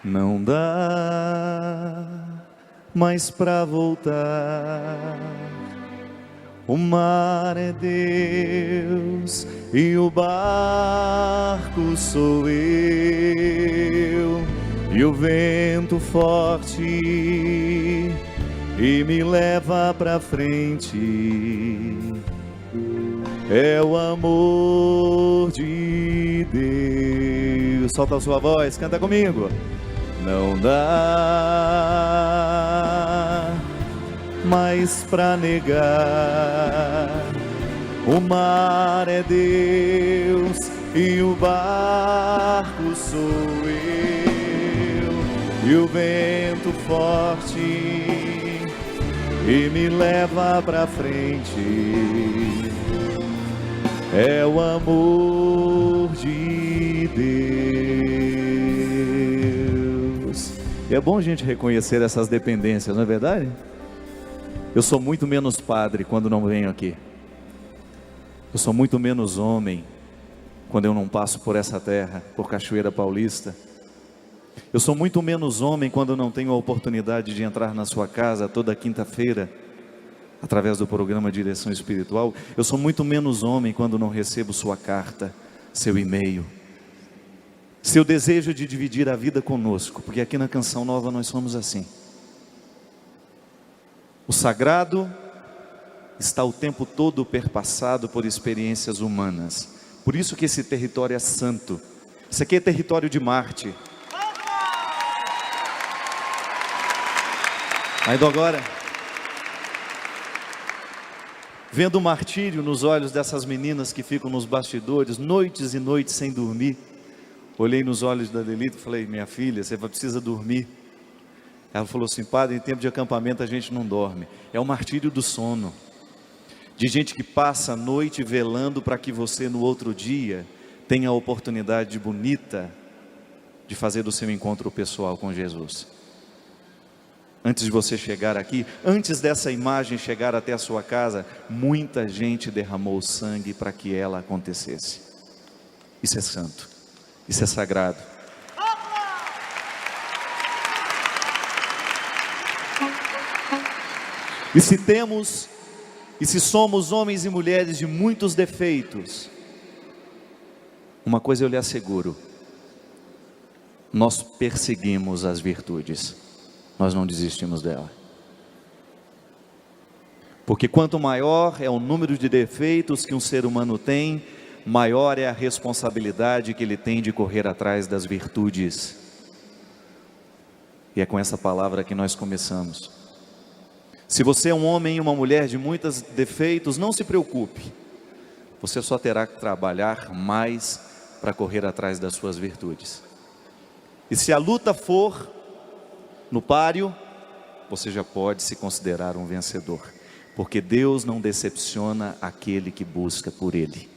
Não dá mais pra voltar. O mar é Deus e o barco sou eu, e o vento forte e me leva pra frente. É o amor de Deus. Solta a sua voz, canta comigo. Não dá mais pra negar. O mar é Deus e o barco sou eu, e o vento forte e me leva pra frente. É o amor de Deus. E é bom a gente reconhecer essas dependências, não é verdade? Eu sou muito menos padre quando não venho aqui. Eu sou muito menos homem quando eu não passo por essa terra, por Cachoeira Paulista. Eu sou muito menos homem quando não tenho a oportunidade de entrar na sua casa toda quinta-feira, através do programa Direção Espiritual. Eu sou muito menos homem quando não recebo sua carta, seu e-mail, seu desejo de dividir a vida conosco, porque aqui na Canção Nova nós somos assim. O sagrado está o tempo todo perpassado por experiências humanas. Por isso que esse território é santo. Isso aqui é território de Marte. Aí agora, vendo o martírio nos olhos dessas meninas que ficam nos bastidores, noites e noites sem dormir, olhei nos olhos da Delita e falei: minha filha, você precisa dormir. Ela falou assim: padre, em tempo de acampamento a gente não dorme. É o martírio do sono, de gente que passa a noite velando para que você no outro dia tenha a oportunidade bonita de fazer o seu encontro pessoal com Jesus. Antes de você chegar aqui, antes dessa imagem chegar até a sua casa, muita gente derramou sangue para que ela acontecesse. Isso é santo, isso é sagrado. E se somos homens e mulheres de muitos defeitos, uma coisa eu lhe asseguro: nós perseguimos as virtudes. Nós não desistimos dela. Porque quanto maior é o número de defeitos que um ser humano tem, maior é a responsabilidade que ele tem de correr atrás das virtudes. E é com essa palavra que nós começamos. Se você é um homem e uma mulher de muitos defeitos, não se preocupe. Você só terá que trabalhar mais para correr atrás das suas virtudes. E se a luta for no páreo, você já pode se considerar um vencedor, porque Deus não decepciona aquele que busca por Ele.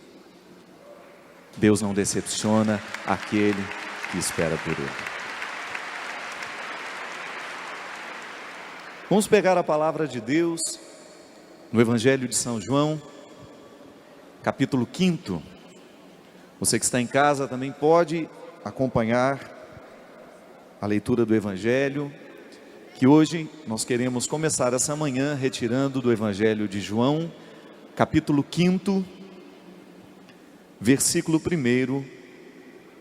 Deus não decepciona aquele que espera por Ele. Vamos pegar a palavra de Deus no Evangelho de São João, capítulo 5. Você que está em casa também pode acompanhar a leitura do Evangelho, que hoje nós queremos começar essa manhã retirando do Evangelho de João, capítulo 5, versículo 1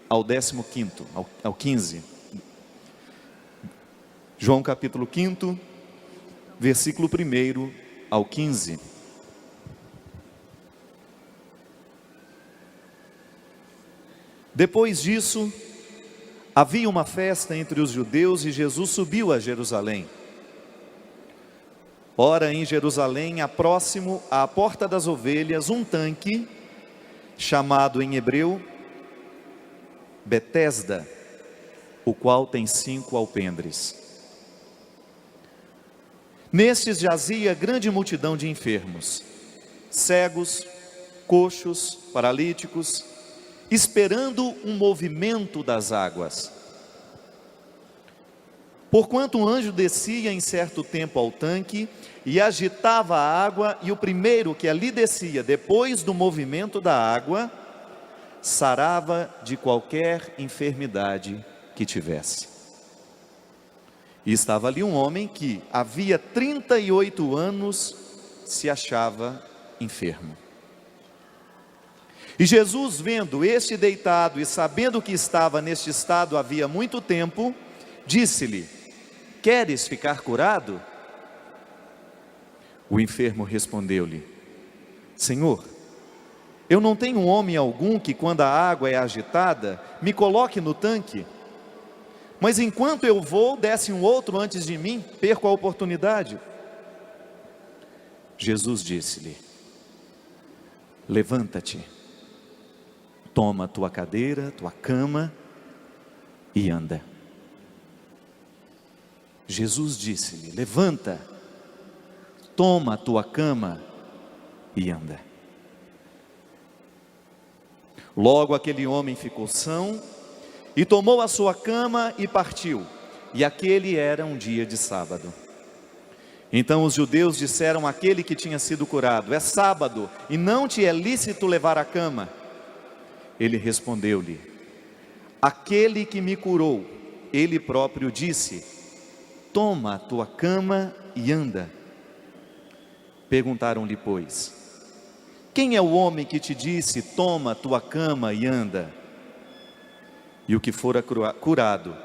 ao 15º, ao 15. João capítulo 5, versículo 1 ao 15. Depois disso, havia uma festa entre os judeus e Jesus subiu a Jerusalém. Ora, em Jerusalém, próximo à porta das ovelhas, um tanque, chamado em hebreu Betesda, o qual tem 5 alpendres. Nestes jazia grande multidão de enfermos, cegos, coxos, paralíticos, esperando um movimento das águas. Porquanto um anjo descia em certo tempo ao tanque e agitava a água, e o primeiro que ali descia, depois do movimento da água, sarava de qualquer enfermidade que tivesse. E estava ali um homem que havia 38 anos se achava enfermo. E Jesus, vendo este deitado e sabendo que estava neste estado havia muito tempo, disse-lhe: queres ficar curado? O enfermo respondeu-lhe: Senhor, eu não tenho homem algum que, quando a água é agitada, me coloque no tanque. Mas enquanto eu vou, desce um outro antes de mim, perco a oportunidade. Jesus disse-lhe: levanta-te, toma tua cadeira, tua cama e anda. Jesus disse-lhe: levanta, toma tua cama e anda. Logo aquele homem ficou são e tomou a sua cama e partiu. E aquele era um dia de sábado. Então os judeus disseram àquele que tinha sido curado: é sábado e não te é lícito levar a cama. Ele respondeu-lhe: aquele que me curou, ele próprio disse: toma a tua cama e anda. Perguntaram-lhe, pois: quem é o homem que te disse: toma a tua cama e anda? E o que fora curado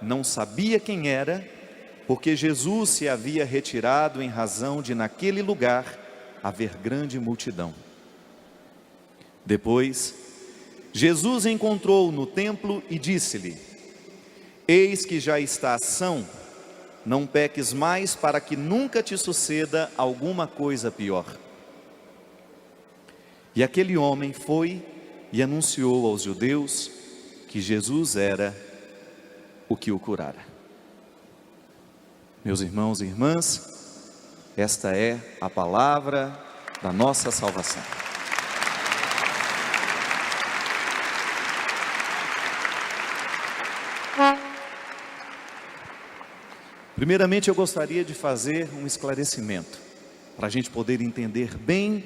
não sabia quem era, porque Jesus se havia retirado em razão de naquele lugar haver grande multidão. Depois, Jesus encontrou-o no templo e disse-lhe: eis que já estás são, não peques mais para que nunca te suceda alguma coisa pior. E aquele homem foi e anunciou aos judeus que Jesus era o que o curara. Meus irmãos e irmãs, esta é a palavra da nossa salvação. Primeiramente eu gostaria de fazer um esclarecimento, para a gente poder entender bem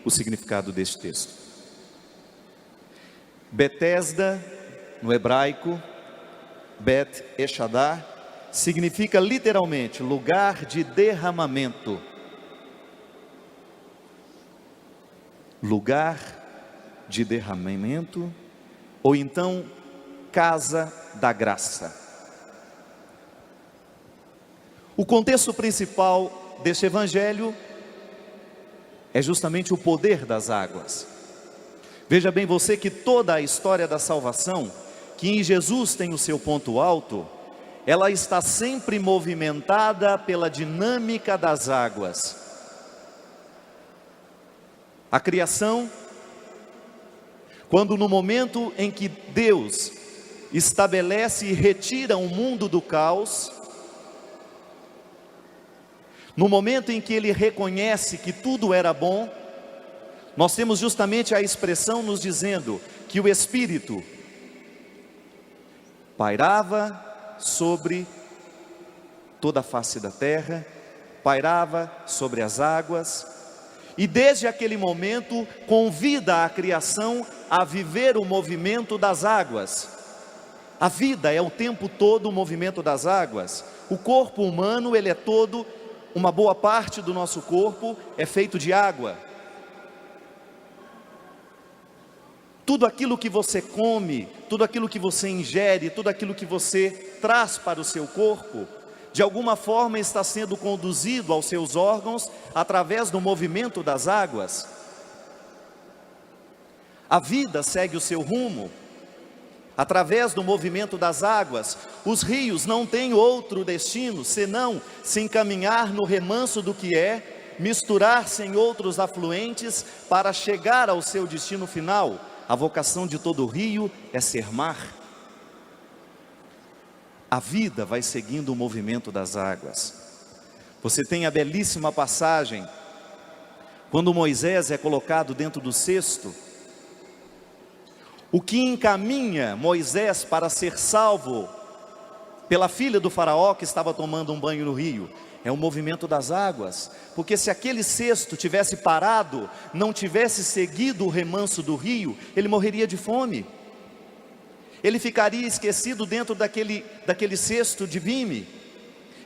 o significado deste texto. Betesda, no hebraico, Bet Eshadá, significa literalmente lugar de derramamento. Lugar de derramamento, ou então casa da graça. O contexto principal deste evangelho é justamente o poder das águas. Veja bem você que toda a história da salvação, que em Jesus tem o seu ponto alto, ela está sempre movimentada pela dinâmica das águas. A criação, quando no momento em que Deus estabelece e retira o mundo do caos, no momento em que Ele reconhece que tudo era bom, nós temos justamente a expressão nos dizendo que o Espírito pairava sobre toda a face da terra, pairava sobre as águas, e desde aquele momento convida a criação a viver o movimento das águas. A vida é o tempo todo o movimento das águas. O corpo humano, ele é todo, uma boa parte do nosso corpo é feito de água. Tudo aquilo que você come, tudo aquilo que você ingere, tudo aquilo que você traz para o seu corpo, de alguma forma está sendo conduzido aos seus órgãos através do movimento das águas. A vida segue o seu rumo através do movimento das águas. Os rios não têm outro destino senão se encaminhar no remanso do que é, misturar-se em outros afluentes para chegar ao seu destino final. A vocação de todo rio é ser mar. A vida vai seguindo o movimento das águas. Você tem a belíssima passagem, quando Moisés é colocado dentro do cesto, o que encaminha Moisés para ser salvo pela filha do faraó que estava tomando um banho no rio, é o movimento das águas. Porque se aquele cesto tivesse parado, não tivesse seguido o remanso do rio, ele morreria de fome. Ele ficaria esquecido dentro daquele cesto de vime.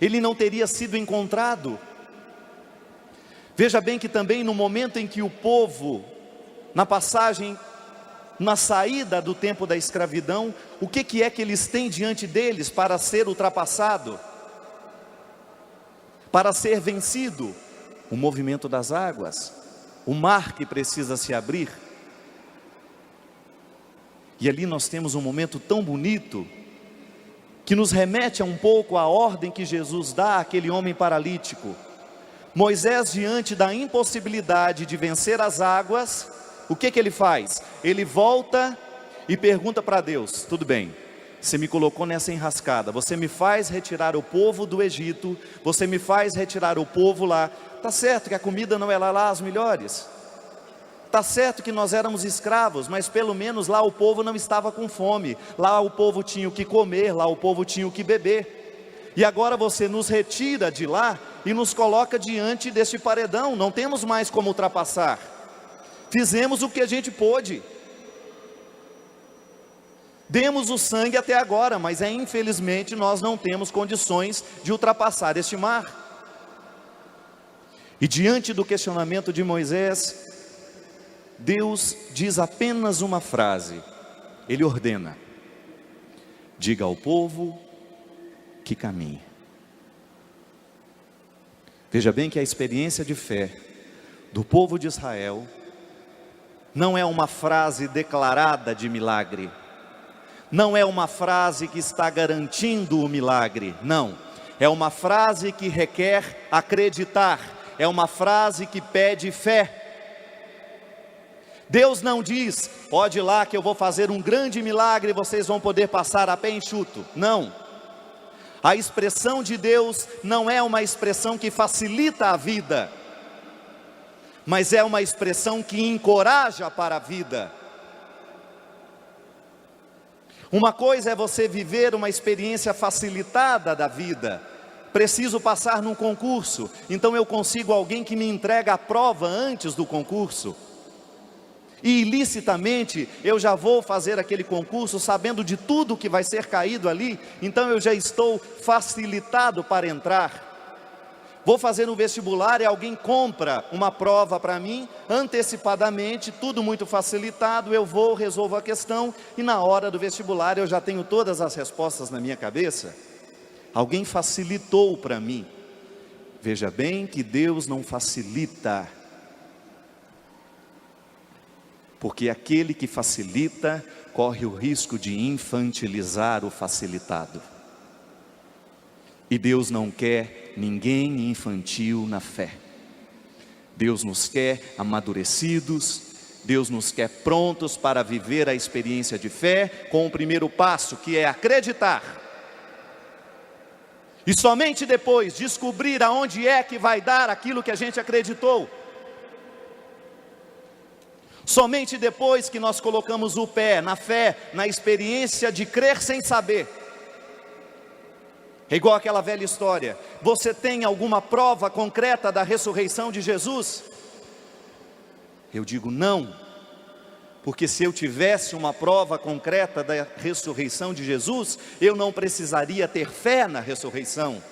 ele não teria sido encontrado. Veja bem que também no momento em que o povo, na passagem, na saída do tempo da escravidão, o que é que eles têm diante deles para ser ultrapassado? Para ser vencido? O movimento das águas, o mar que precisa se abrir. E ali nós temos um momento tão bonito, que nos remete a um pouco à ordem que Jesus dá àquele homem paralítico. Moisés, diante da impossibilidade de vencer as águas, o que ele faz? Ele volta e pergunta para Deus: tudo bem, você me colocou nessa enrascada, você me faz retirar o povo do Egito, você me faz retirar o povo lá, está certo que a comida não era lá as melhores, está certo que nós éramos escravos, mas pelo menos lá o povo não estava com fome, lá o povo tinha o que comer, lá o povo tinha o que beber, e agora você nos retira de lá e nos coloca diante deste paredão, não temos mais como ultrapassar, fizemos o que a gente pôde, demos o sangue até agora, mas infelizmente nós não temos condições de ultrapassar este mar. E diante do questionamento de Moisés, Deus diz apenas uma frase, ele ordena: diga ao povo que caminhe. Veja bem que a experiência de fé do povo de Israel não é uma frase declarada de milagre, não é uma frase que está garantindo o milagre, não, é uma frase que requer acreditar, é uma frase que pede fé. Deus não diz: pode ir lá que eu vou fazer um grande milagre e vocês vão poder passar a pé enxuto, não. A expressão de Deus não é uma expressão que facilita a vida, mas é uma expressão que encoraja para a vida. Uma coisa é você viver uma experiência facilitada da vida, preciso passar num concurso, então eu consigo alguém que me entrega a prova antes do concurso, e ilicitamente eu já vou fazer aquele concurso sabendo de tudo que vai ser caído ali, então eu já estou facilitado para entrar. Vou fazer um vestibular e alguém compra uma prova para mim, antecipadamente, tudo muito facilitado, eu vou, resolvo a questão, e na hora do vestibular eu já tenho todas as respostas na minha cabeça. Alguém facilitou para mim. Veja bem que Deus não facilita, porque aquele que facilita, corre o risco de infantilizar o facilitado. E Deus não quer ninguém infantil na fé. Deus nos quer amadurecidos, Deus nos quer prontos para viver a experiência de fé, com o primeiro passo, que é acreditar. E somente depois descobrir aonde é que vai dar aquilo que a gente acreditou. Somente depois que nós colocamos o pé na fé, na experiência de crer sem saber. É igual aquela velha história: você tem alguma prova concreta da ressurreição de Jesus? Eu digo não, porque se eu tivesse uma prova concreta da ressurreição de Jesus, eu não precisaria ter fé na ressurreição.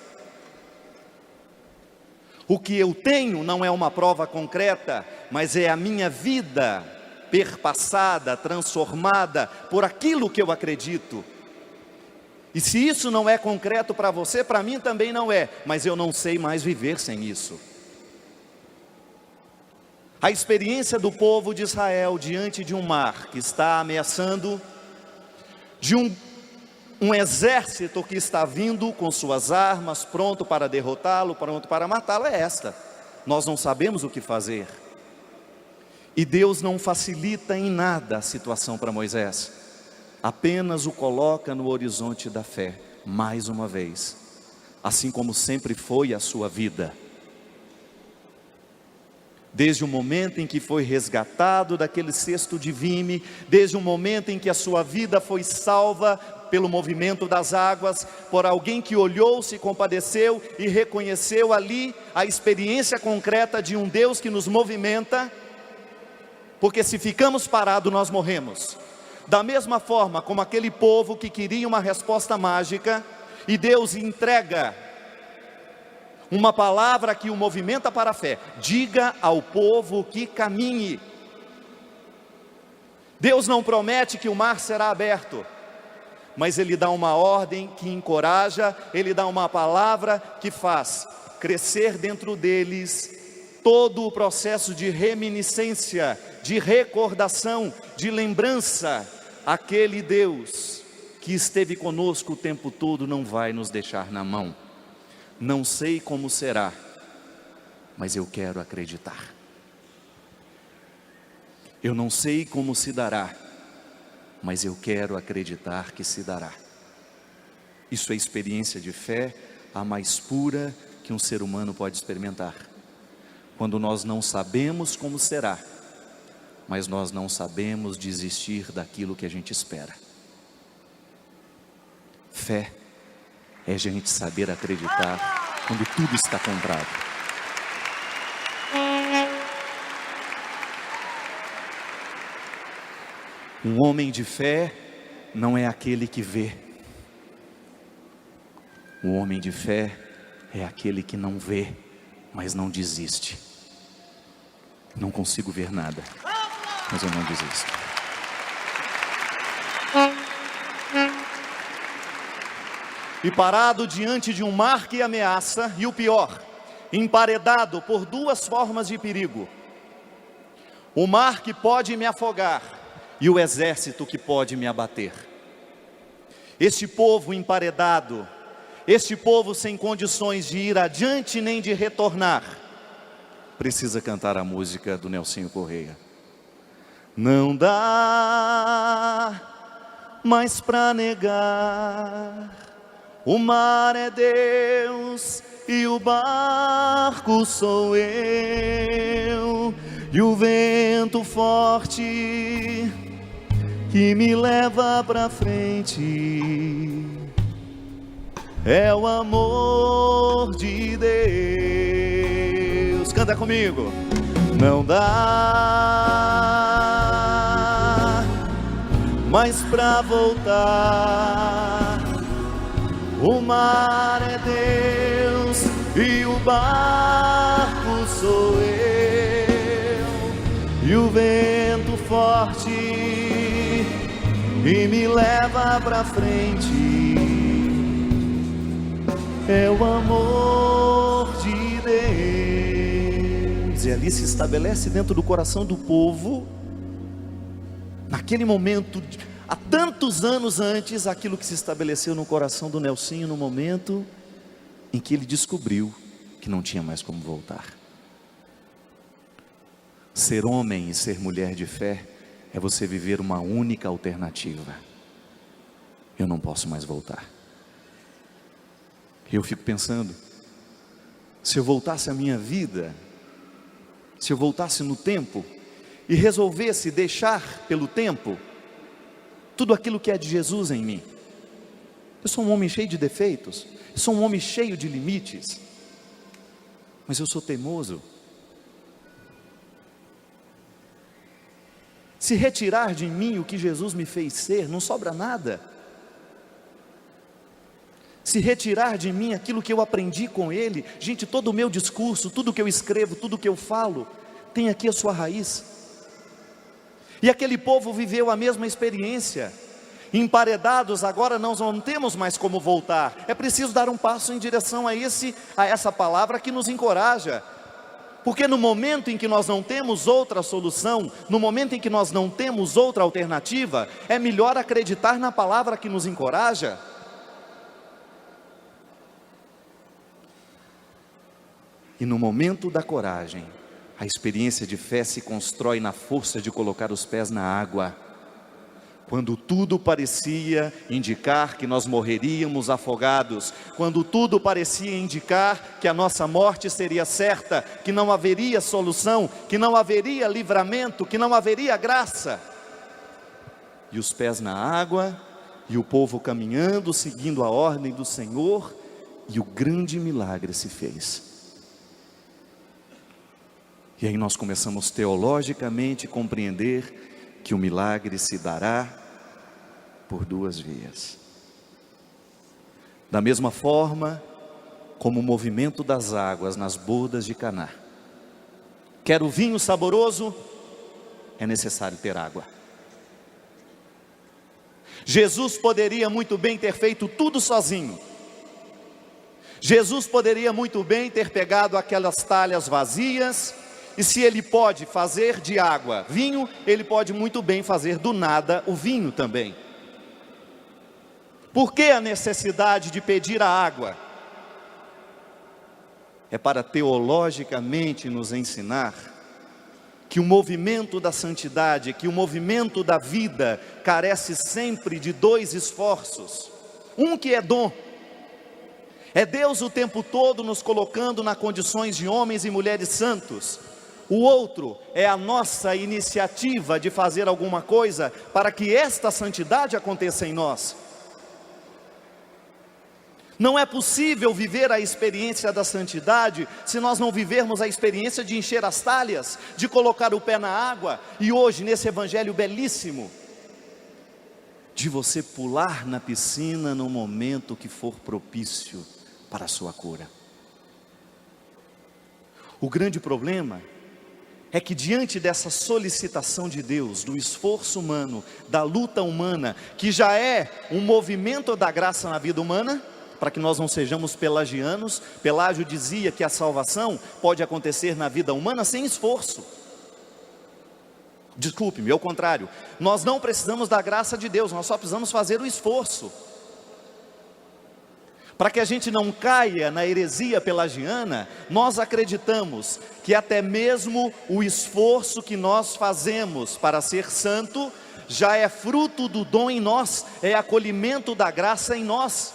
O que eu tenho não é uma prova concreta, mas é a minha vida perpassada, transformada por aquilo que eu acredito. E se isso não é concreto para você, para mim também não é, mas eu não sei mais viver sem isso. A experiência do povo de Israel diante de um mar que está ameaçando, de um exército que está vindo com suas armas, pronto para derrotá-lo, pronto para matá-lo, é esta: nós não sabemos o que fazer. E Deus não facilita em nada a situação para Moisés, apenas o coloca no horizonte da fé, mais uma vez, assim como sempre foi a sua vida. Desde o momento em que foi resgatado daquele cesto de vime, desde o momento em que a sua vida foi salva pelo movimento das águas, por alguém que olhou, se compadeceu e reconheceu ali a experiência concreta de um Deus que nos movimenta, porque se ficamos parados nós morremos. Da mesma forma como aquele povo que queria uma resposta mágica, e Deus entrega uma palavra que o movimenta para a fé: diga ao povo que caminhe. Deus não promete que o mar será aberto, mas Ele dá uma ordem que encoraja, Ele dá uma palavra que faz crescer dentro deles todo o processo de reminiscência, de recordação, de lembrança. Aquele Deus que esteve conosco o tempo todo não vai nos deixar na mão. Não sei como será, mas eu quero acreditar. Eu não sei como se dará, mas eu quero acreditar que se dará. Isso é experiência de fé, a mais pura que um ser humano pode experimentar. Quando nós não sabemos como será, mas nós não sabemos desistir daquilo que a gente espera. Fé é a gente saber acreditar quando tudo está comprado. Um homem de fé não é aquele que vê. O homem de fé é aquele que não vê, mas não desiste. Não consigo ver nada, mas eu não desisto. E parado diante de um mar que ameaça, e o pior, emparedado por duas formas de perigo: o mar que pode me afogar e o exército que pode me abater. Este povo emparedado, este povo sem condições de ir adiante nem de retornar, precisa cantar a música do Nelsinho Correia. Não dá mais para negar, o mar é Deus e o barco sou eu, e o vento forte que me leva para frente é o amor de Deus. Canta comigo. Não dá mais pra voltar, o mar é Deus e o barco sou eu, e o vento forte e me leva pra frente é o amor de Deus. E ali se estabelece dentro do coração do povo, naquele momento, há tantos anos antes, aquilo que se estabeleceu no coração do Nelsinho, no momento em que ele descobriu que não tinha mais como voltar. Ser homem e ser mulher de fé é você viver uma única alternativa: eu não posso mais voltar. Eu fico pensando, se eu voltasse a minha vida, se eu voltasse no tempo e resolvesse deixar pelo tempo tudo aquilo que é de Jesus em mim. Eu sou um homem cheio de defeitos, eu sou um homem cheio de limites, mas eu sou teimoso. Se retirar de mim o que Jesus me fez ser, não sobra nada. Se retirar de mim aquilo que eu aprendi com Ele, gente, todo o meu discurso, tudo que eu escrevo, tudo que eu falo, tem aqui a sua raiz. E aquele povo viveu a mesma experiência. Emparedados, agora nós não temos mais como voltar. É preciso dar um passo em direção a essa palavra que nos encoraja. Porque no momento em que nós não temos outra solução, no momento em que nós não temos outra alternativa, é melhor acreditar na palavra que nos encoraja. E no momento da coragem, a experiência de fé se constrói na força de colocar os pés na água. Quando tudo parecia indicar que nós morreríamos afogados, quando tudo parecia indicar que a nossa morte seria certa, que não haveria solução, que não haveria livramento, que não haveria graça. E os pés na água, e o povo caminhando, seguindo a ordem do Senhor, e o grande milagre se fez. E aí nós começamos teologicamente a compreender que o milagre se dará por duas vias. Da mesma forma como o movimento das águas nas bordas de Caná. Quer o vinho saboroso? É necessário ter água. Jesus poderia muito bem ter feito tudo sozinho. Jesus poderia muito bem ter pegado aquelas talhas vazias, e se ele pode fazer de água vinho, ele pode muito bem fazer do nada o vinho também. Por que a necessidade de pedir a água? É para teologicamente nos ensinar que o movimento da santidade, que o movimento da vida carece sempre de dois esforços. Um que é dom. É Deus o tempo todo nos colocando nas condições de homens e mulheres santos. O outro é a nossa iniciativa de fazer alguma coisa para que esta santidade aconteça em nós. Não é possível viver a experiência da santidade se nós não vivermos a experiência de encher as talhas, de colocar o pé na água, e hoje nesse evangelho belíssimo, de você pular na piscina no momento que for propício para a sua cura. O grande problema é que diante dessa solicitação de Deus, do esforço humano, da luta humana, que já é um movimento da graça na vida humana, para que nós não sejamos pelagianos. Pelágio dizia que a salvação pode acontecer na vida humana sem esforço. Desculpe-me, ao contrário, nós não precisamos da graça de Deus, nós só precisamos fazer o esforço. Para que a gente não caia na heresia pelagiana, nós acreditamos que até mesmo o esforço que nós fazemos para ser santo, já é fruto do dom em nós, é acolhimento da graça em nós.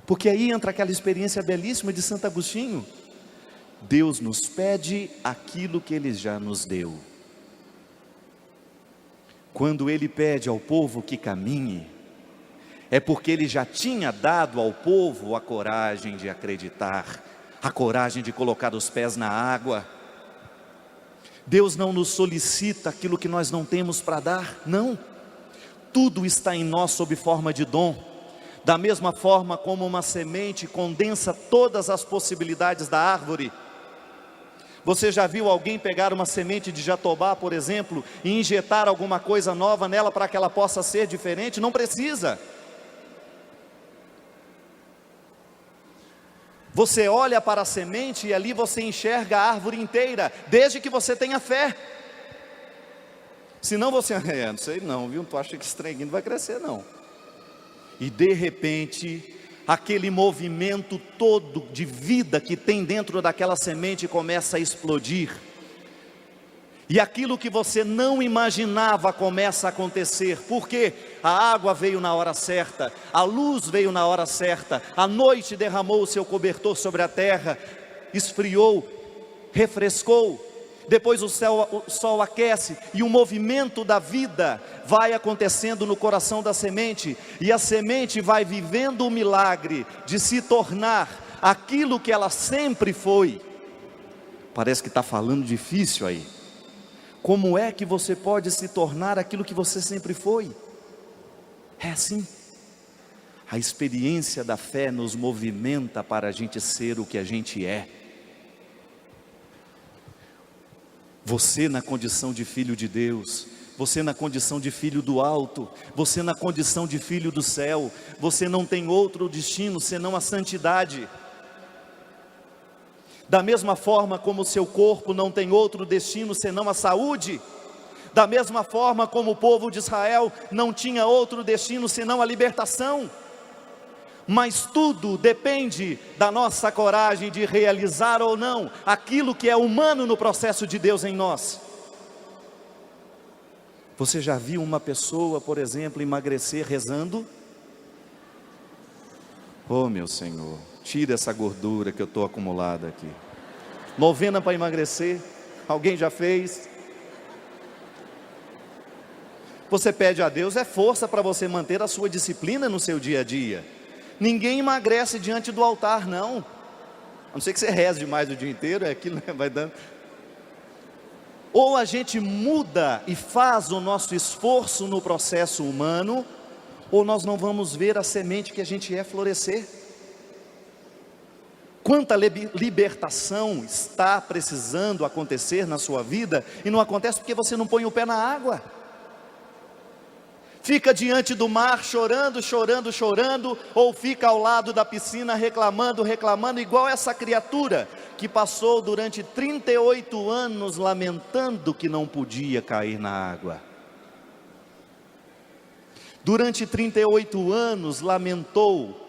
Porque aí entra aquela experiência belíssima de Santo Agostinho. Deus nos pede aquilo que Ele já nos deu. Quando Ele pede ao povo que caminhe, é porque Ele já tinha dado ao povo a coragem de acreditar, a coragem de colocar os pés na água. Deus não nos solicita aquilo que nós não temos para dar, não. Tudo está em nós sob forma de dom. Da mesma forma como uma semente condensa todas as possibilidades da árvore. Você já viu alguém pegar uma semente de jatobá, por exemplo, e injetar alguma coisa nova nela para que ela possa ser diferente? Não precisa. Você olha para a semente e ali você enxerga a árvore inteira, desde que você tenha fé. Senão você, não sei não, viu? Tu acha que esse trem não vai crescer não. E de repente, aquele movimento todo de vida que tem dentro daquela semente começa a explodir. E aquilo que você não imaginava começa a acontecer. Porque a água veio na hora certa, a luz veio na hora certa, a noite derramou o seu cobertor sobre a terra, esfriou, refrescou. Depois o sol aquece e o movimento da vida vai acontecendo no coração da semente. E a semente vai vivendo o milagre de se tornar aquilo que ela sempre foi. Parece que está falando difícil aí. Como é que você pode se tornar aquilo que você sempre foi? É assim. A experiência da fé nos movimenta para a gente ser o que a gente é. Você na condição de filho de Deus, você na condição de filho do alto, você na condição de filho do céu, você não tem outro destino senão a santidade. Da mesma forma como o seu corpo não tem outro destino senão a saúde, da mesma forma como o povo de Israel não tinha outro destino senão a libertação. Mas tudo depende da nossa coragem de realizar ou não aquilo que é humano no processo de Deus em nós. Você já viu uma pessoa, por exemplo, emagrecer rezando? Oh meu Senhor, tira essa gordura que eu estou acumulada aqui. Novena para emagrecer, alguém já fez? Você pede a Deus força para você manter a sua disciplina no seu dia a dia. Ninguém emagrece diante do altar, não. A não ser que você reze demais o dia inteiro, aquilo vai dando. Ou a gente muda e faz o nosso esforço no processo humano, ou nós não vamos ver a semente que a gente é florescer. Quanta libertação está precisando acontecer na sua vida, e não acontece porque você não põe o pé na água. Fica diante do mar chorando, chorando, chorando, ou fica ao lado da piscina reclamando, reclamando, igual essa criatura que passou durante 38 anos lamentando que não podia cair na água. Durante 38 anos lamentou,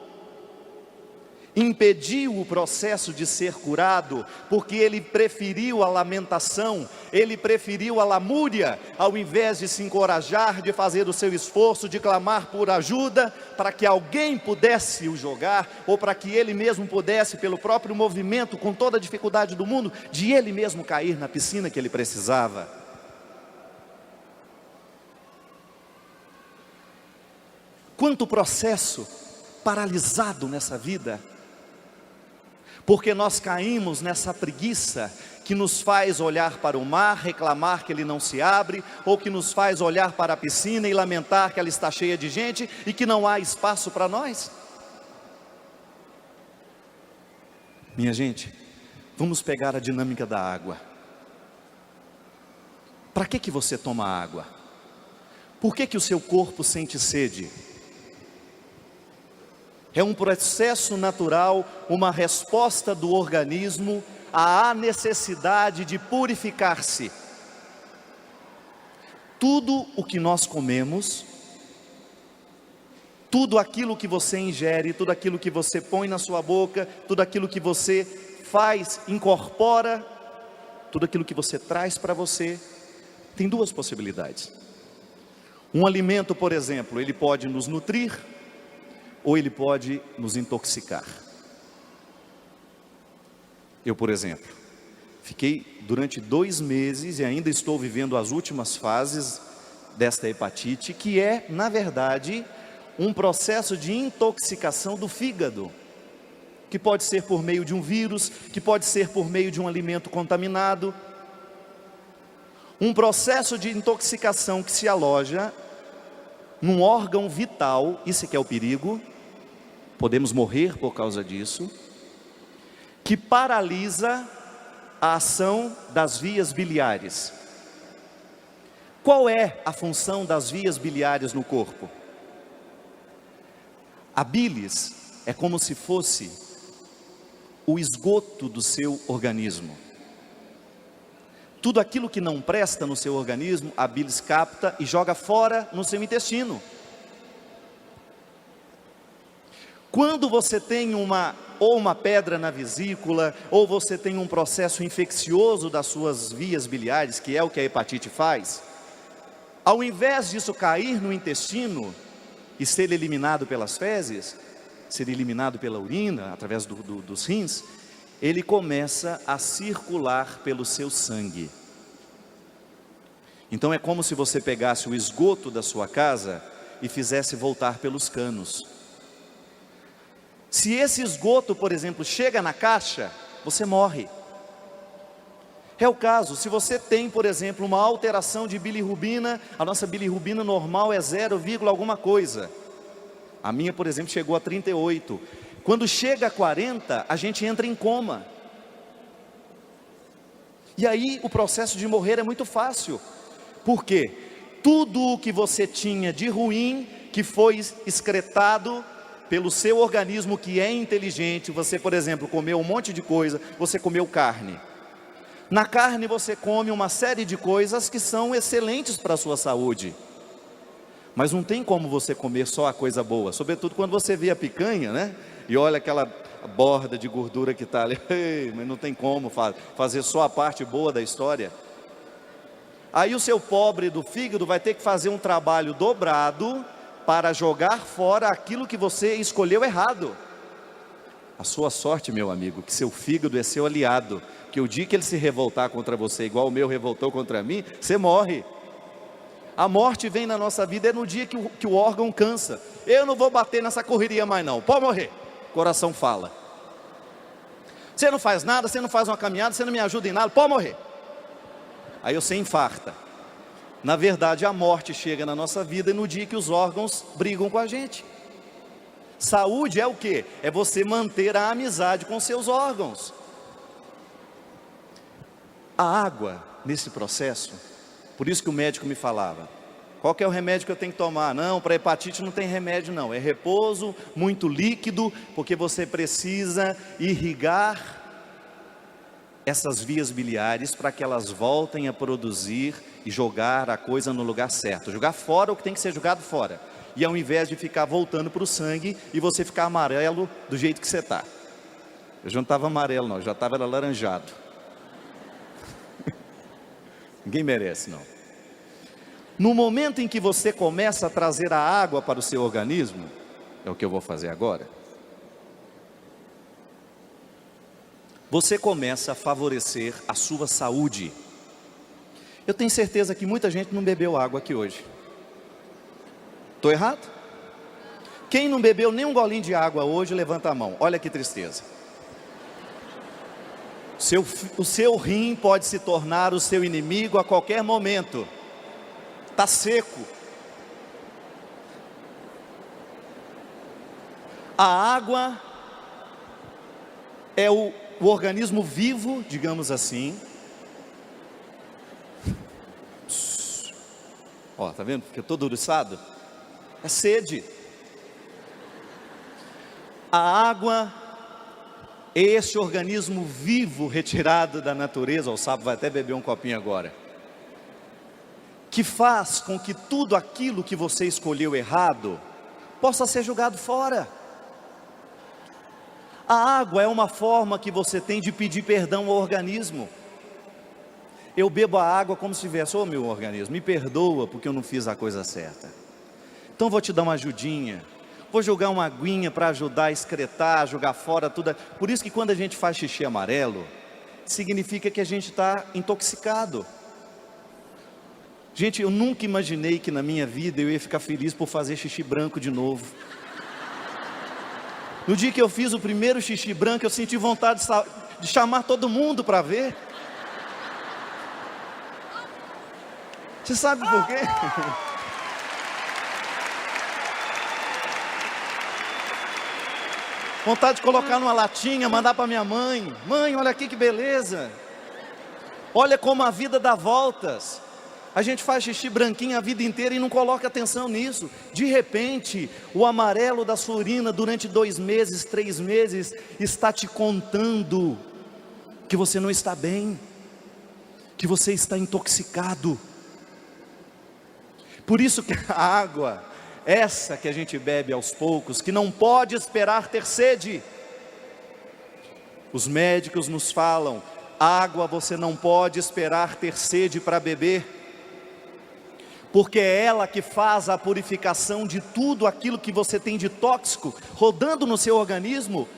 impediu o processo de ser curado, porque ele preferiu a lamentação, ele preferiu a lamúria, ao invés de se encorajar, de fazer o seu esforço, de clamar por ajuda, para que alguém pudesse o jogar, ou para que ele mesmo pudesse, pelo próprio movimento, com toda a dificuldade do mundo, de ele mesmo cair na piscina que ele precisava. Quanto processo paralisado nessa vida, porque nós caímos nessa preguiça que nos faz olhar para o mar, reclamar que ele não se abre, ou que nos faz olhar para a piscina e lamentar que ela está cheia de gente e que não há espaço para nós. Minha gente, vamos pegar a dinâmica da água. Para que você toma água? Por que o seu corpo sente sede? É um processo natural, uma resposta do organismo à necessidade de purificar-se. Tudo o que nós comemos, tudo aquilo que você ingere, tudo aquilo que você põe na sua boca, tudo aquilo que você faz, incorpora, tudo aquilo que você traz para você, tem duas possibilidades. Um alimento, por exemplo, ele pode nos nutrir, ou ele pode nos intoxicar. Eu, por exemplo, fiquei durante 2 meses e ainda estou vivendo as últimas fases desta hepatite, que é, na verdade, um processo de intoxicação do fígado, que pode ser por meio de um vírus, que pode ser por meio de um alimento contaminado. Um processo de intoxicação que se aloja num órgão vital, isso que é o perigo, podemos morrer por causa disso, que paralisa a ação das vias biliares. Qual é a função das vias biliares no corpo? A bilis é como se fosse o esgoto do seu organismo. Tudo aquilo que não presta no seu organismo, a bilis capta e joga fora no seu intestino. Quando você tem uma pedra na vesícula, ou você tem um processo infeccioso das suas vias biliares, que é o que a hepatite faz, ao invés disso cair no intestino e ser eliminado pelas fezes, ser eliminado pela urina, através dos rins, ele começa a circular pelo seu sangue. Então é como se você pegasse o esgoto da sua casa e fizesse voltar pelos canos. Se esse esgoto, por exemplo, chega na caixa, você morre. É o caso, se você tem, por exemplo, uma alteração de bilirrubina, a nossa bilirrubina normal é 0, alguma coisa. A minha, por exemplo, chegou a 38. Quando chega a 40, a gente entra em coma. E aí o processo de morrer é muito fácil. Por quê? Tudo o que você tinha de ruim, que foi excretado pelo seu organismo que é inteligente, você, por exemplo, comeu um monte de coisa, você comeu carne. Na carne você come uma série de coisas que são excelentes para a sua saúde. Mas não tem como você comer só a coisa boa, sobretudo quando você vê a picanha, né? E olha aquela borda de gordura que está ali, mas não tem como fazer só a parte boa da história. Aí o seu pobre do fígado vai ter que fazer um trabalho dobrado para jogar fora aquilo que você escolheu errado. A sua sorte, meu amigo, que seu fígado é seu aliado, que o dia que ele se revoltar contra você, igual o meu revoltou contra mim, você morre. A morte vem na nossa vida é no dia que o órgão cansa. Eu não vou bater nessa correria mais não, pode morrer. O coração fala. Você não faz nada, você não faz uma caminhada, você não me ajuda em nada, pode morrer. Aí você infarta. Na verdade, a morte chega na nossa vida no dia que os órgãos brigam com a gente. Saúde é o quê? É você manter a amizade com seus órgãos. A água, nesse processo, por isso que o médico me falava, qual que é o remédio que eu tenho que tomar? Não, para hepatite não tem remédio não, é repouso, muito líquido, porque você precisa irrigar essas vias biliares para que elas voltem a produzir e jogar a coisa no lugar certo. Jogar fora o que tem que ser jogado fora. E ao invés de ficar voltando para o sangue e você ficar amarelo do jeito que você está. Eu já não estava amarelo não, eu já estava alaranjado. Ninguém merece não. No momento em que você começa a trazer a água para o seu organismo, é o que eu vou fazer agora, você começa a favorecer a sua saúde. Eu tenho certeza que muita gente não bebeu água aqui hoje. Estou errado? Quem não bebeu nem um golinho de água hoje, levanta a mão. Olha que tristeza. O seu rim pode se tornar o seu inimigo a qualquer momento. Está seco. A água é o organismo vivo, digamos assim. Ó, tá vendo? Porque eu estou duriçado. É sede. A água é esse organismo vivo retirado da natureza. O Sábio vai até beber um copinho agora, que faz com que tudo aquilo que você escolheu errado possa ser jogado fora. A água é uma forma que você tem de pedir perdão ao organismo. Eu bebo a água como se tivesse, ô meu organismo, me perdoa porque eu não fiz a coisa certa. Então vou te dar uma ajudinha, vou jogar uma aguinha para ajudar a excretar, jogar fora tudo. Por isso que quando a gente faz xixi amarelo, significa que a gente está intoxicado. Gente, eu nunca imaginei que na minha vida eu ia ficar feliz por fazer xixi branco de novo. No dia que eu fiz o primeiro xixi branco, eu senti vontade de chamar todo mundo para ver. Você sabe por quê? Vontade de colocar numa latinha, mandar para minha mãe. Mãe, olha aqui que beleza. Olha como a vida dá voltas. A gente faz xixi branquinho a vida inteira e não coloca atenção nisso. De repente, o amarelo da sua urina durante 2 meses, 3 meses, está te contando que você não está bem, que você está intoxicado. Por isso que a água, essa que a gente bebe aos poucos, que não pode esperar ter sede. Os médicos nos falam, água você não pode esperar ter sede para beber, porque é ela que faz a purificação de tudo aquilo que você tem de tóxico, rodando no seu organismo.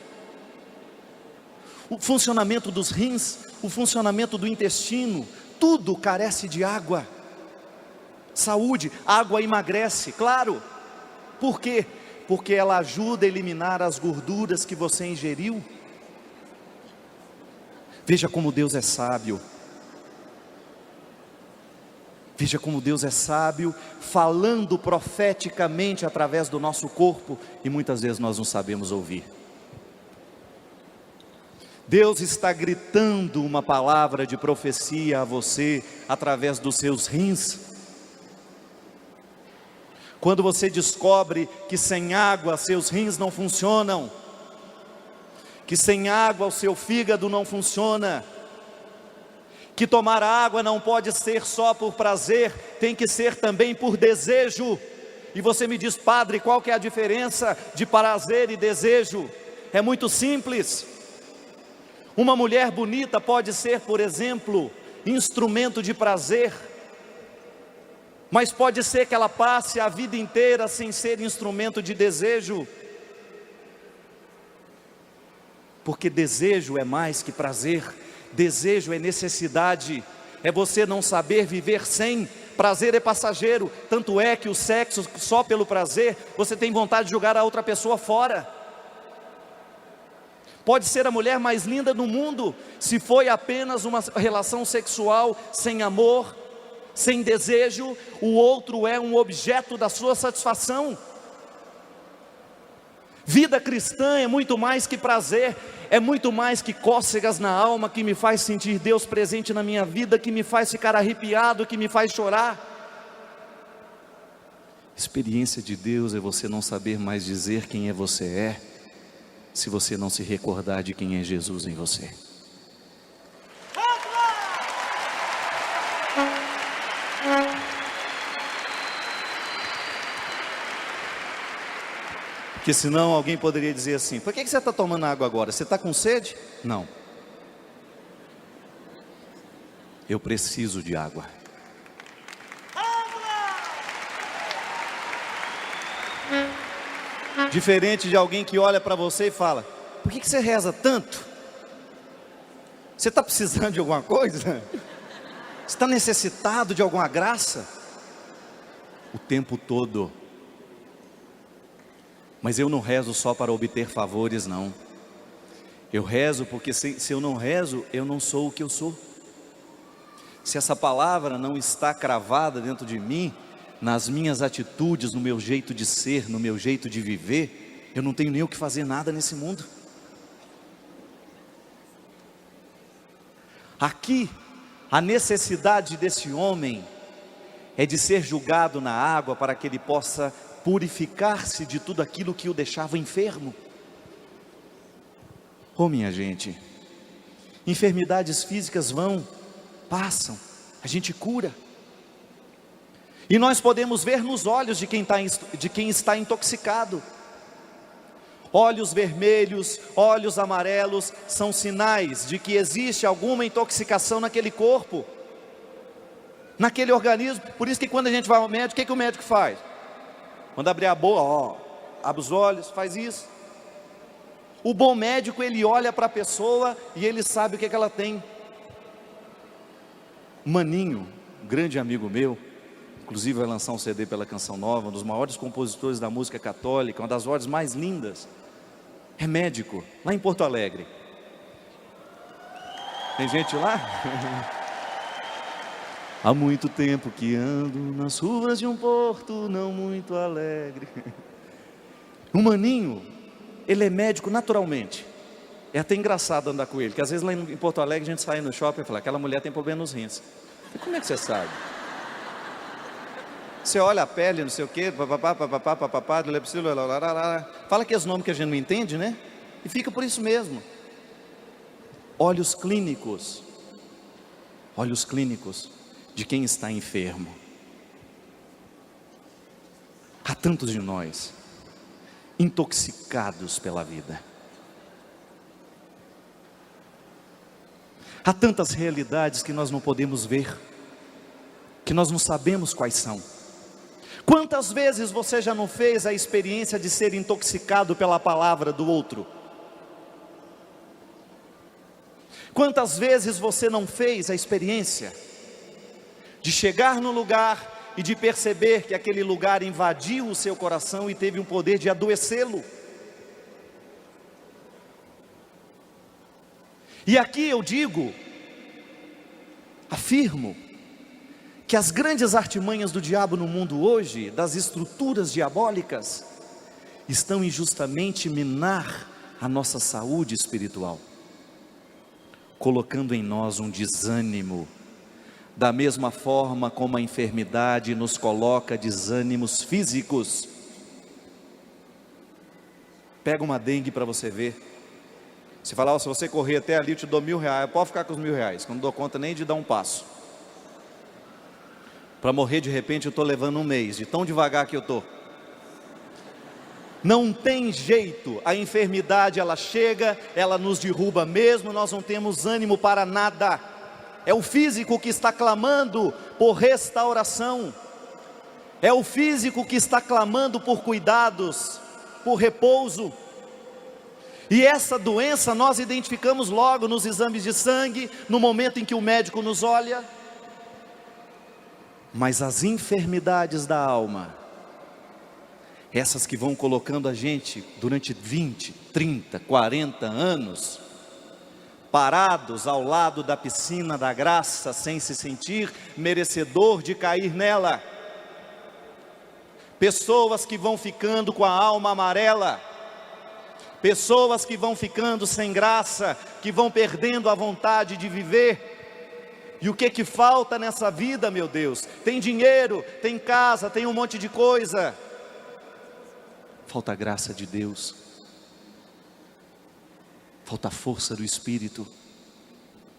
O funcionamento dos rins, o funcionamento do intestino, tudo carece de água. Saúde, água emagrece, claro. Por quê? Porque ela ajuda a eliminar as gorduras que você ingeriu. Veja como Deus é sábio. Veja como Deus é sábio, falando profeticamente através do nosso corpo, e muitas vezes nós não sabemos ouvir. Deus está gritando uma palavra de profecia a você, através dos seus rins. Quando você descobre que sem água seus rins não funcionam, que sem água o seu fígado não funciona, que tomar água não pode ser só por prazer, tem que ser também por desejo. E você me diz, padre, qual que é a diferença de prazer e desejo? É muito simples. Uma mulher bonita pode ser, por exemplo, instrumento de prazer, mas pode ser que ela passe a vida inteira sem ser instrumento de desejo, porque desejo é mais que prazer. Desejo é necessidade, é você não saber viver sem. Prazer é passageiro, tanto é que o sexo, só pelo prazer, você tem vontade de jogar a outra pessoa fora. Pode ser a mulher mais linda do mundo, se foi apenas uma relação sexual sem amor, sem desejo, o outro é um objeto da sua satisfação. Vida cristã é muito mais que prazer, é muito mais que cócegas na alma, que me faz sentir Deus presente na minha vida, que me faz ficar arrepiado, que me faz chorar. Experiência de Deus é você não saber mais dizer quem é você é, se você não se recordar de quem é Jesus em você. Porque senão alguém poderia dizer assim: por que você está tomando água agora? Você está com sede? Não. Eu preciso de água. Diferente de alguém que olha para você e fala: por que você reza tanto? Você está precisando de alguma coisa? Você está necessitado de alguma graça? O tempo todo. Mas eu não rezo só para obter favores, não. Eu rezo porque se eu não rezo, eu não sou o que eu sou. Se essa palavra não está cravada dentro de mim, nas minhas atitudes, no meu jeito de ser, no meu jeito de viver, eu não tenho nem o que fazer nada nesse mundo. Aqui, a necessidade desse homem é de ser julgado na água para que ele possa purificar-se de tudo aquilo que o deixava enfermo. Oh, minha gente, enfermidades físicas passam, a gente cura. E nós podemos ver nos olhos de quem está intoxicado. Olhos vermelhos, olhos amarelos, são sinais de que existe alguma intoxicação naquele corpo, naquele organismo. Por isso que quando a gente vai ao médico, o que o médico faz? Manda abrir a boca, abre os olhos, faz isso. O bom médico, ele olha para a pessoa e ele sabe o que ela tem. Maninho, um grande amigo meu, inclusive vai lançar um CD pela Canção Nova, um dos maiores compositores da música católica, uma das vozes mais lindas, é médico, lá em Porto Alegre. Tem gente lá? Há muito tempo que ando nas ruas de um porto não muito alegre. O Maninho, ele é médico naturalmente. É até engraçado andar com ele, porque às vezes lá em Porto Alegre a gente sai no shopping e fala: aquela mulher tem problema nos rins. E como é que você sabe? Você olha a pele, não sei o que, fala aqueles nomes que a gente não entende, né? E fica por isso mesmo. Olhos clínicos de quem está enfermo. Há tantos de nós intoxicados pela vida. Há tantas realidades que nós não podemos ver, que nós não sabemos quais são. Quantas vezes você já não fez a experiência de ser intoxicado pela palavra do outro? Quantas vezes você não fez a experiência de chegar no lugar e de perceber que aquele lugar invadiu o seu coração e teve o poder de adoecê-lo? E aqui eu afirmo, que as grandes artimanhas do diabo no mundo hoje, das estruturas diabólicas, estão em justamente minar a nossa saúde espiritual, colocando em nós um desânimo, da mesma forma como a enfermidade nos coloca desânimos físicos. Pega uma dengue para você ver. Você fala: se você correr até ali eu te dou R$1.000, pode ficar com os R$1.000, que eu não dou conta nem de dar um passo. Para morrer de repente eu estou levando um mês, de tão devagar que eu estou. Não tem jeito, a enfermidade ela chega, ela nos derruba mesmo, nós não temos ânimo para nada. É o físico que está clamando por restauração, é o físico que está clamando por cuidados, por repouso. E essa doença nós identificamos logo nos exames de sangue, no momento em que o médico nos olha. Mas as enfermidades da alma, essas que vão colocando a gente durante 20, 30, 40 anos, parados ao lado da piscina da graça, sem se sentir merecedor de cair nela. Pessoas que vão ficando com a alma amarela, pessoas que vão ficando sem graça, que vão perdendo a vontade de viver. E o que falta nessa vida, meu Deus? Tem dinheiro, tem casa, tem um monte de coisa. Falta a graça de Deus, falta a força do Espírito,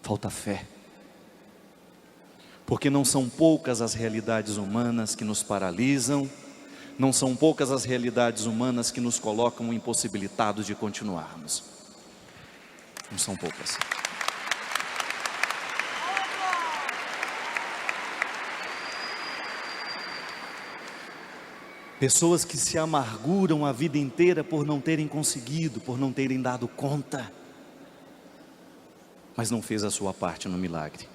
falta a fé. Porque não são poucas as realidades humanas que nos paralisam, não são poucas as realidades humanas que nos colocam impossibilitados de continuarmos. Não são poucas. Pessoas que se amarguram a vida inteira por não terem conseguido, por não terem dado conta, mas não fez a sua parte no milagre.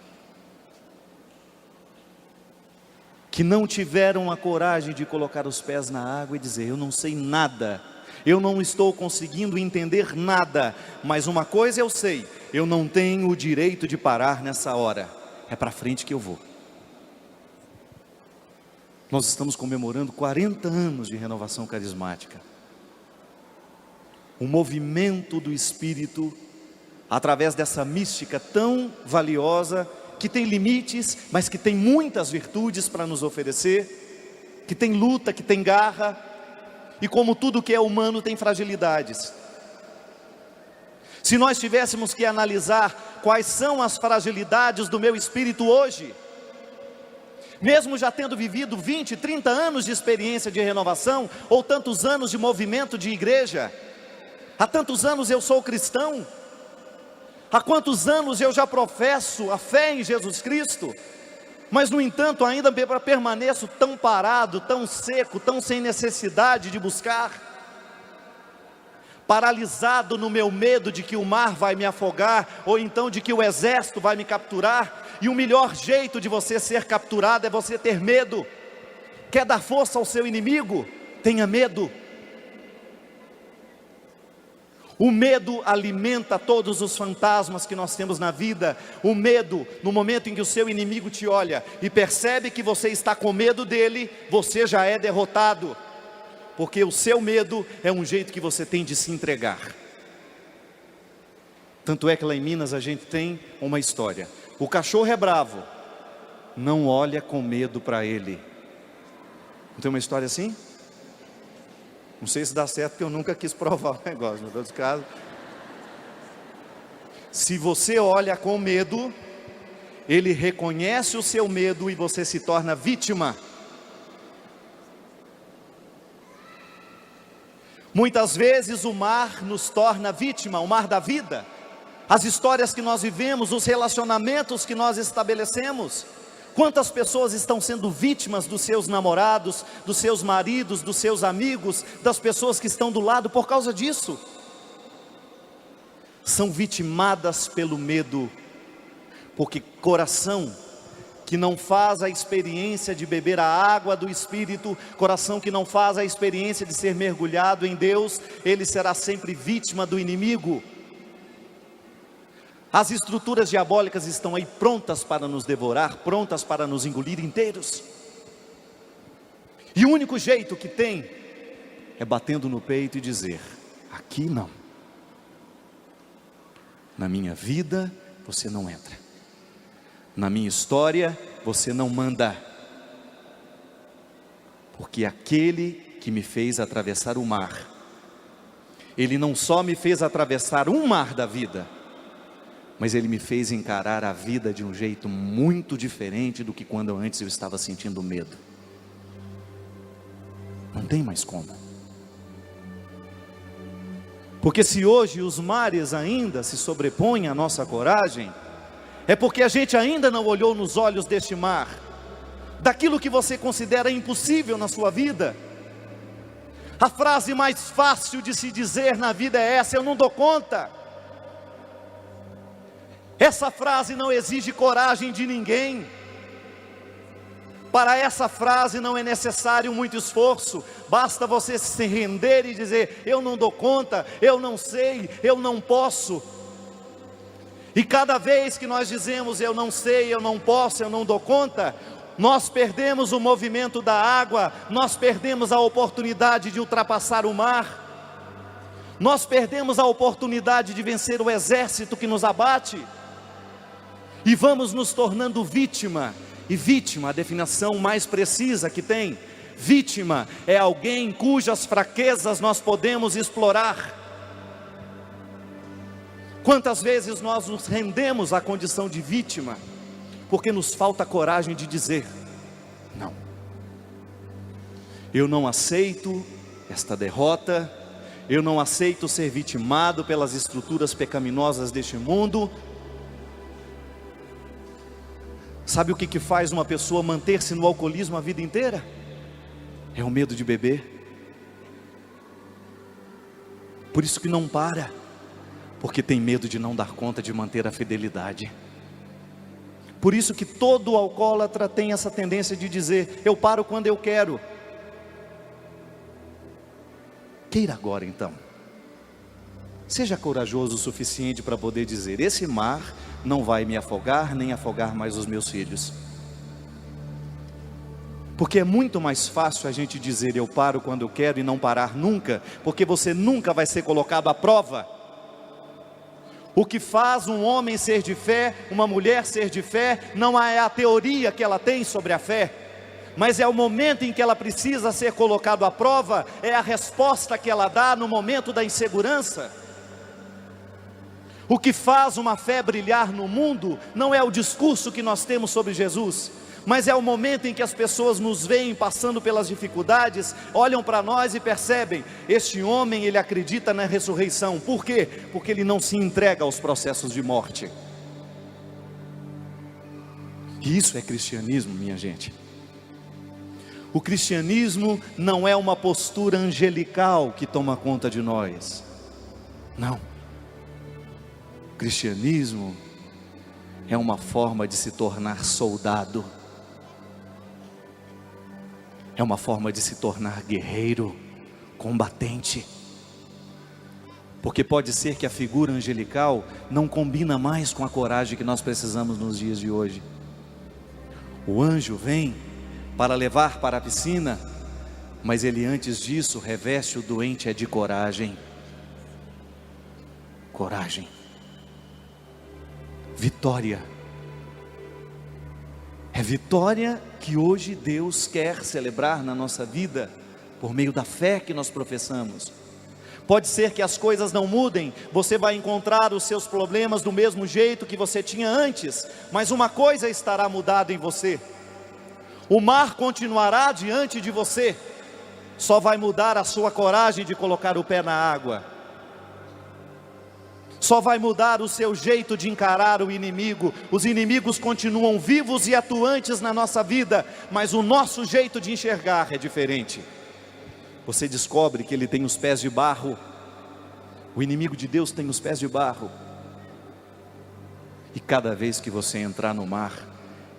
Que não tiveram a coragem de colocar os pés na água e dizer: eu não sei nada, eu não estou conseguindo entender nada, mas uma coisa eu sei, eu não tenho o direito de parar nessa hora, é para frente que eu vou. Nós estamos comemorando 40 anos de renovação carismática. Um movimento do Espírito, através dessa mística tão valiosa, que tem limites, mas que tem muitas virtudes para nos oferecer, que tem luta, que tem garra, e como tudo que é humano tem fragilidades. Se nós tivéssemos que analisar quais são as fragilidades do meu espírito hoje, mesmo já tendo vivido 20, 30 anos de experiência de renovação, ou tantos anos de movimento de igreja, há tantos anos eu sou cristão, há quantos anos eu já professo a fé em Jesus Cristo, mas no entanto ainda permaneço tão parado, tão seco, tão sem necessidade de buscar, paralisado no meu medo de que o mar vai me afogar, ou então de que o exército vai me capturar. E o melhor jeito de você ser capturado é você ter medo. Quer dar força ao seu inimigo? Tenha medo. O medo alimenta todos os fantasmas que nós temos na vida. O medo, no momento em que o seu inimigo te olha e percebe que você está com medo dele, você já é derrotado. Porque o seu medo é um jeito que você tem de se entregar. Tanto é que lá em Minas a gente tem uma história. O cachorro é bravo, não olha com medo para ele. Não tem uma história assim? Não sei se dá certo, porque eu nunca quis provar o negócio, no todo caso. Se você olha com medo, ele reconhece o seu medo e você se torna vítima. Muitas vezes o mar nos torna vítima, o mar da vida. As histórias que nós vivemos, os relacionamentos que nós estabelecemos. Quantas pessoas estão sendo vítimas dos seus namorados, dos seus maridos, dos seus amigos, das pessoas que estão do lado por causa disso? São vitimadas pelo medo, porque coração que não faz a experiência de beber a água do Espírito, coração que não faz a experiência de ser mergulhado em Deus, ele será sempre vítima do inimigo. As estruturas diabólicas estão aí prontas para nos devorar, prontas para nos engolir inteiros. E o único jeito que tem é batendo no peito e dizer: aqui não. Na minha vida você não entra. Na minha história você não manda. Porque aquele que me fez atravessar o mar, ele não só me fez atravessar um mar da vida, mas ele me fez encarar a vida de um jeito muito diferente do que quando antes eu estava sentindo medo. Não tem mais como. Porque se hoje os mares ainda se sobrepõem à nossa coragem, é porque a gente ainda não olhou nos olhos deste mar, daquilo que você considera impossível na sua vida. A frase mais fácil de se dizer na vida é essa: eu não dou conta. Essa frase não exige coragem de ninguém. Para essa frase não é necessário muito esforço, basta você se render e dizer: eu não dou conta, eu não sei, eu não posso. E cada vez que nós dizemos eu não sei, eu não posso, eu não dou conta, nós perdemos o movimento da água, nós perdemos a oportunidade de ultrapassar o mar. Nós perdemos a oportunidade de vencer o exército que nos abate, e vamos nos tornando vítima. E vítima, a definição mais precisa que tem, vítima é alguém cujas fraquezas nós podemos explorar. Quantas vezes nós nos rendemos à condição de vítima, porque nos falta coragem de dizer: não, eu não aceito esta derrota, eu não aceito ser vitimado pelas estruturas pecaminosas deste mundo. Sabe o que faz uma pessoa manter-se no alcoolismo a vida inteira? É o medo de beber. Por isso que não para, porque tem medo de não dar conta de manter a fidelidade. Por isso que todo alcoólatra tem essa tendência de dizer: eu paro quando eu quero. Queira agora então. Seja corajoso o suficiente para poder dizer: esse mar não vai me afogar, nem afogar mais os meus filhos. Porque é muito mais fácil a gente dizer: eu paro quando eu quero, e não parar nunca, porque você nunca vai ser colocado à prova. O que faz um homem ser de fé, uma mulher ser de fé, não é a teoria que ela tem sobre a fé, mas é o momento em que ela precisa ser colocado à prova, é a resposta que ela dá no momento da insegurança. O que faz uma fé brilhar no mundo, não é o discurso que nós temos sobre Jesus, mas é o momento em que as pessoas nos veem passando pelas dificuldades, olham para nós e percebem: este homem, ele acredita na ressurreição. Por quê? Porque ele não se entrega aos processos de morte. E isso é cristianismo, minha gente. O cristianismo não é uma postura angelical que toma conta de nós. Não. O cristianismo é uma forma de se tornar soldado. É uma forma de se tornar guerreiro, combatente. Porque pode ser que a figura angelical não combina mais com a coragem que nós precisamos nos dias de hoje. O anjo vem para levar para a piscina, mas ele antes disso reveste o doente de coragem. Coragem. Vitória. É vitória que hoje Deus quer celebrar na nossa vida, por meio da fé que nós professamos. Pode ser que as coisas não mudem, você vai encontrar os seus problemas do mesmo jeito que você tinha antes, mas uma coisa estará mudada em você: o mar continuará diante de você, só vai mudar a sua coragem de colocar o pé na água. Só vai mudar o seu jeito de encarar o inimigo. Os inimigos continuam vivos e atuantes na nossa vida, mas o nosso jeito de enxergar é diferente. Você descobre que ele tem os pés de barro. O inimigo de Deus tem os pés de barro. E cada vez que você entrar no mar,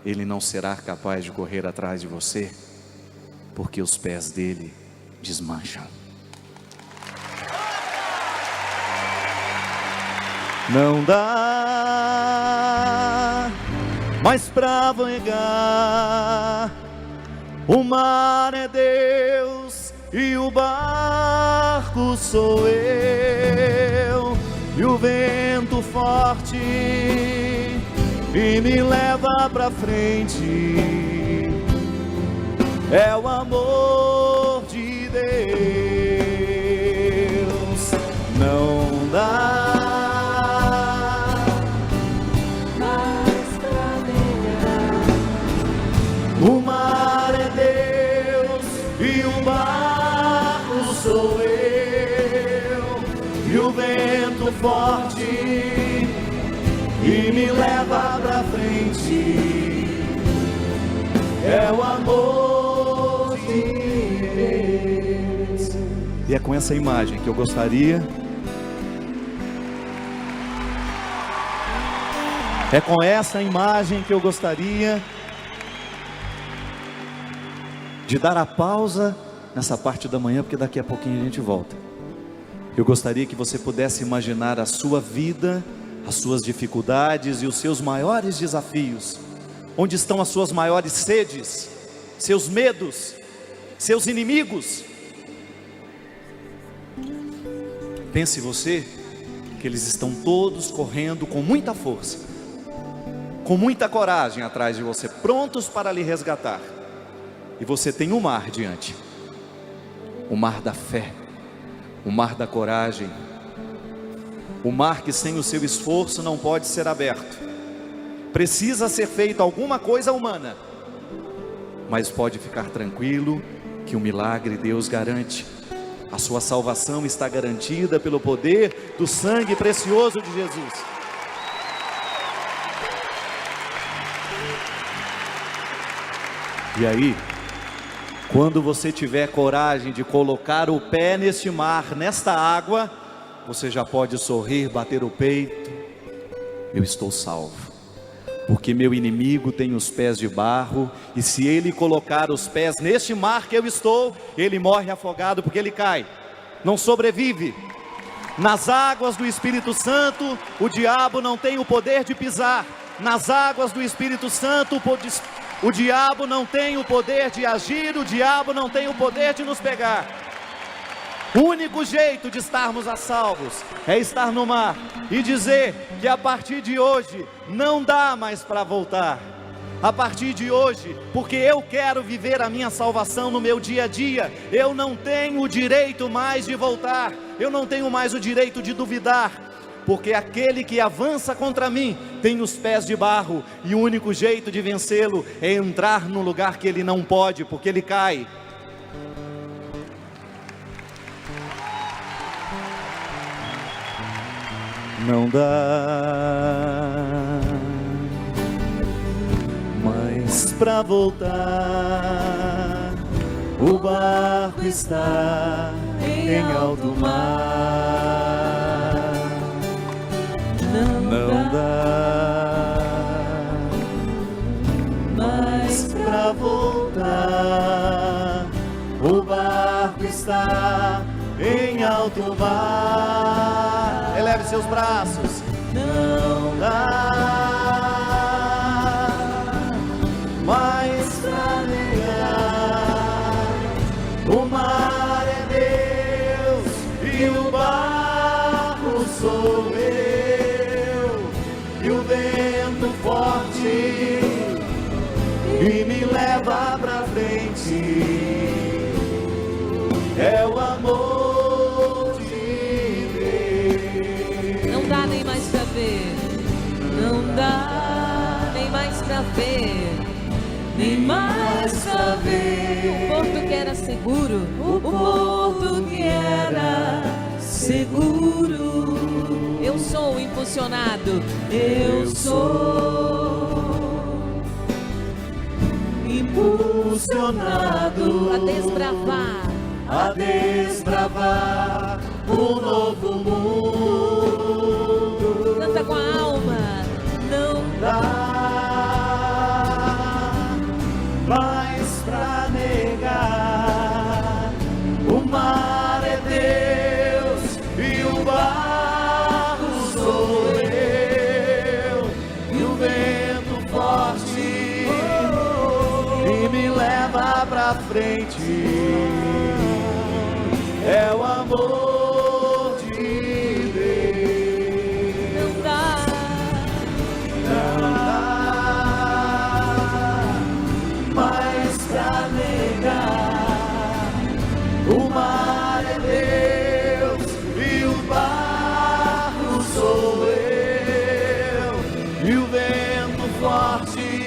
ele não será capaz de correr atrás de você, porque os pés dele desmancham. Não dá mais pra navegar, o mar é Deus e o barco sou eu, e o vento forte e me leva pra frente, é o amor de Deus. Não dá o mar é Deus e o barco sou eu, e o vento forte e me leva pra frente, é o amor de Deus. E é com essa imagem que eu gostaria, de dar a pausa nessa parte da manhã, porque daqui a pouquinho a gente volta. Eu gostaria que você pudesse imaginar a sua vida, as suas dificuldades e os seus maiores desafios. Onde estão as suas maiores sedes, seus medos, seus inimigos? Pense você que eles estão todos correndo com muita força, com muita coragem atrás de você, prontos para lhe resgatar. E você tem um mar diante, o mar da fé, o mar da coragem, o mar que sem o seu esforço não pode ser aberto. Precisa ser feita alguma coisa humana, mas pode ficar tranquilo que o milagre Deus garante. A sua salvação está garantida pelo poder do sangue precioso de Jesus. E aí, quando você tiver coragem de colocar o pé neste mar, nesta água, você já pode sorrir, bater o peito. Eu estou salvo, porque meu inimigo tem os pés de barro, e se ele colocar os pés neste mar que eu estou, ele morre afogado, porque ele cai, não sobrevive. Nas águas do Espírito Santo, o diabo não tem o poder de pisar. Nas águas do Espírito Santo, o diabo não tem o poder de agir, o diabo não tem o poder de nos pegar. O único jeito de estarmos a salvos é estar no mar e dizer que a partir de hoje não dá mais para voltar. A partir de hoje, porque eu quero viver a minha salvação no meu dia a dia, eu não tenho o direito mais de voltar, eu não tenho mais o direito de duvidar, porque aquele que avança contra mim tem os pés de barro, e o único jeito de vencê-lo é entrar no lugar que ele não pode, porque ele cai. Não dá mais pra voltar, o barco está em alto mar. Não dá mais pra voltar, o barco está em alto mar. Eleve seus braços. Não dá mais pra negar, o mar é Deus e o barco sou eu, e o vento forte e me leva pra frente, é o amor de Deus. Não dá nem mais pra ver, não dá nem mais pra ver, nem mais pra ver. O porto que era seguro, o porto que era seguro. Eu sou impulsionado, eu sou impulsionado a desbravar um novo mundo. Canta com a alma. Não Dá mais pra negar, o mar é Deus e o barco sou eu, e o vento forte e me leva pra frente, é o amor de Deus. Não dá. Não dá mais pra negar, o mar é Deus e o barco sou eu, e o vento forte